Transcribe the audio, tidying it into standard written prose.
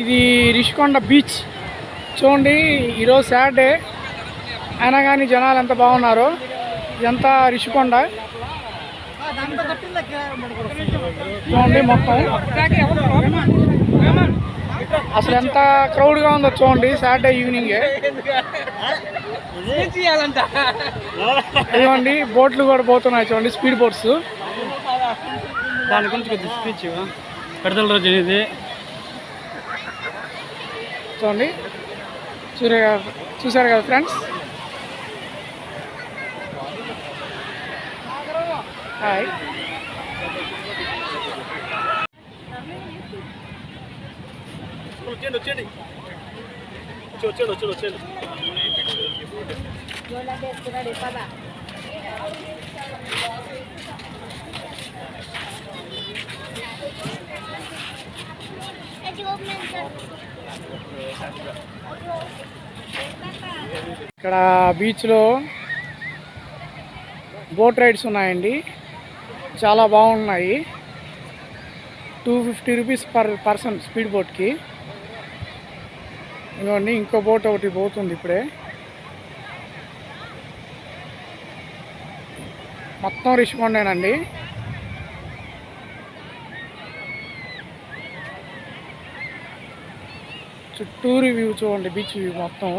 ఇది రిషికొండ బీచ్ చూడండి. ఈరోజు సాటర్డే అయినా కానీ జనాలు ఎంత బాగున్నారు. ఇదంతా రిషికొండ చూడండి. మొత్తం అసలు ఎంత క్రౌడ్గా ఉందో చూడండి. సాటర్డే ఈవినింగే ఇదిగోండి బోట్లు కూడా పోతున్నాయి చూడండి. Speed boats. దాని గురించి కొద్దిగా స్పీచ్ పెడతల రోజు ఇది చూడండి. చూసారు కదా ఫ్రెండ్స్. హాయ్. వచ్చేయండి. ఇక్కడ బీచ్లో బోట్ రైడ్స్ ఉన్నాయండి. చాలా బాగున్నాయి. 250 రూపీస్ పర్ పర్సన్ స్పీడ్ బోట్కి. ఇదిగోండి ఇంకో బోట్ ఒకటి పోతుంది ఇప్పుడే. మొత్తం రిషికొండేనండి. చుట్టూరు వ్యూ చూడండి. బీచ్ వ్యూ మొత్తం.